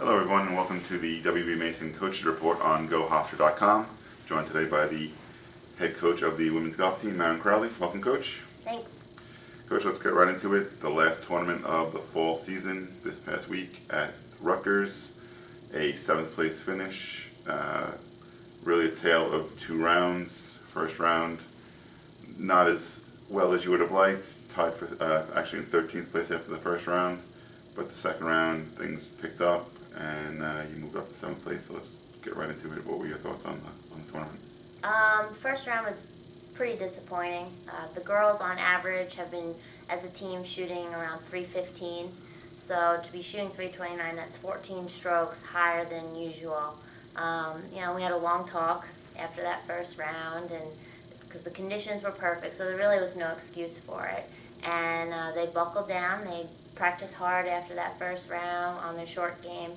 Hello everyone and welcome to the WB Mason Coaches Report on Hofstra.com. Joined today by the head coach of the women's golf team, Maren Crowley. Welcome, Coach. Thanks. Coach, let's get right into it. The last tournament of the fall season this past week at Rutgers, a 7th place finish. Really a tale of 2 rounds. First round, not as well as you would have liked, tied for actually in 13th place after the first round. But the second round, things picked up, and you moved up to 7th place. So let's get right into it. What were your thoughts on the tournament? First round was pretty disappointing. The girls, on average, have been, as a team, shooting around 315. So to be shooting 329, that's 14 strokes higher than usual. We had a long talk after that first round, and because the conditions were perfect, so there really was no excuse for it. And they buckled down. They practiced hard after that first round on their short game,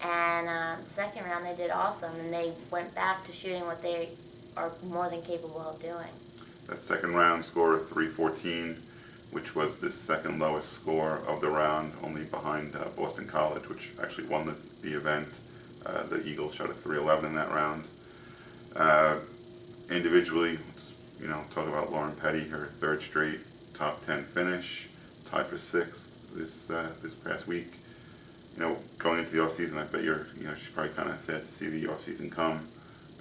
and the second round they did awesome, and they went back to shooting what they are more than capable of doing. That second round score of 314, which was the second lowest score of the round, only behind Boston College, which actually won the event. The Eagles shot a 311 in that round. Individually, let's talk about Lauren Petty, her 3rd straight top 10 finish, tied for 6th this past week. Going into the off season, I bet she's probably kind of sad to see the off season come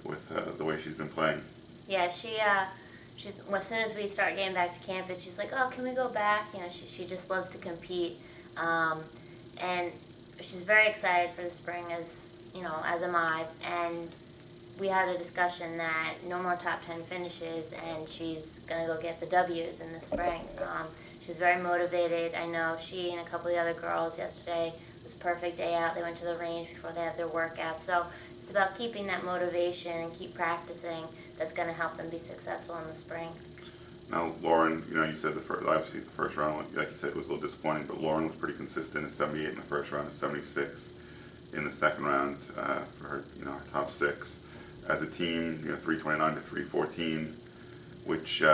with the way she's been playing. Yeah, she's as soon as we start getting back to campus, she's like, "Oh, can we go back?" She just loves to compete, and she's very excited for the spring, as am I. And we had a discussion that no more top 10 finishes, and she's gonna go get the W's in the spring. She's very motivated. I know she and a couple of the other girls yesterday, it was a perfect day out. They went to the range before they had their workout. So it's about keeping that motivation and keep practicing. That's going to help them be successful in the spring. Now, Lauren, you said obviously the first round, like you said, was a little disappointing, but Lauren was pretty consistent at 78 in the first round and 76 in the second round for her, her top 6. As a team, 329 to 314. Which you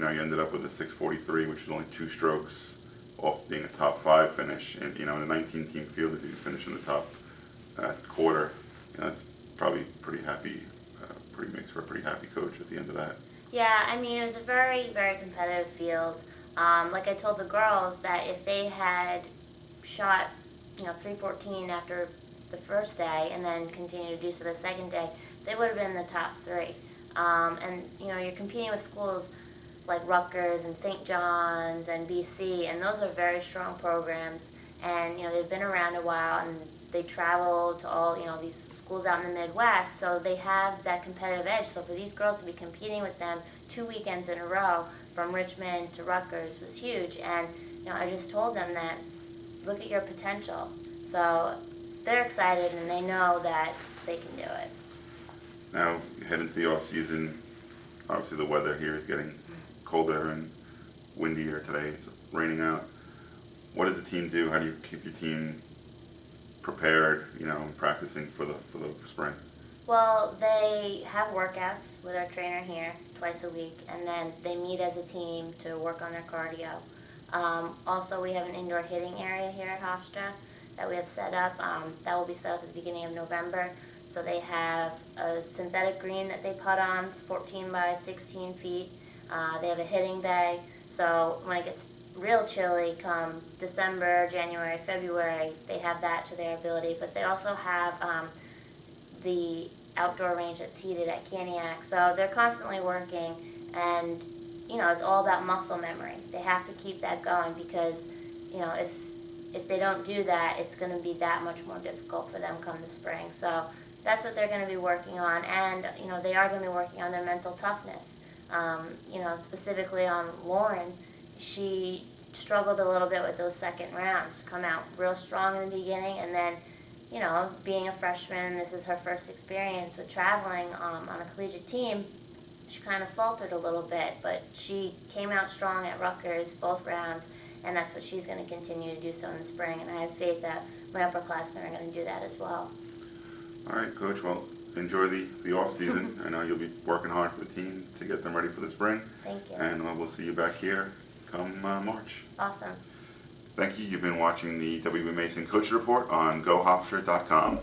ended up with a 643, which is only 2 strokes off being a top 5 finish. And in a 19-team field, if you finish in the top quarter, that's probably pretty happy. Makes for a pretty happy coach at the end of that. Yeah, it was a very, very competitive field. Like I told the girls, that if they had shot 314 after the first day and then continued to do so the second day, they would have been in the top 3. And you're competing with schools like Rutgers and St. John's and BC, and those are very strong programs. And they've been around a while, and they travel to all these schools out in the Midwest, so they have that competitive edge. So for these girls to be competing with them 2 weekends in a row, from Richmond to Rutgers, was huge. And I just told them that, look at your potential. So they're excited, and they know that they can do it. Now, head into the off season, obviously the weather here is getting colder and windier today. It's raining out. What does the team do? How do you keep your team prepared, practicing for the spring? Well, they have workouts with our trainer here twice a week, and then they meet as a team to work on their cardio. Also, we have an indoor hitting area here at Hofstra that we have set up. That will be set up at the beginning of November. So they have a synthetic green that they putt on. It's 14 by 16 feet. They have a hitting bay. So when it gets real chilly come December, January, February, they have that to their ability. But they also have the outdoor range that's heated at Caniac. So they're constantly working, and it's all about muscle memory. They have to keep that going, because if they don't do that, it's going to be that much more difficult for them come the spring. So that's what they're going to be working on, and they are going to be working on their mental toughness. Specifically on Lauren, she struggled a little bit with those second rounds. Come out real strong in the beginning, and then being a freshman, this is her first experience with traveling on a collegiate team. She kind of faltered a little bit, but she came out strong at Rutgers both rounds, and that's what she's going to continue to do so in the spring. And I have faith that my upperclassmen are going to do that as well. All right, Coach. Well, enjoy the off season. I know you'll be working hard for the team to get them ready for the spring. Thank you. And we'll see you back here come March. Awesome. Thank you. You've been watching the WB Mason Coach Report on GoHofstra.com.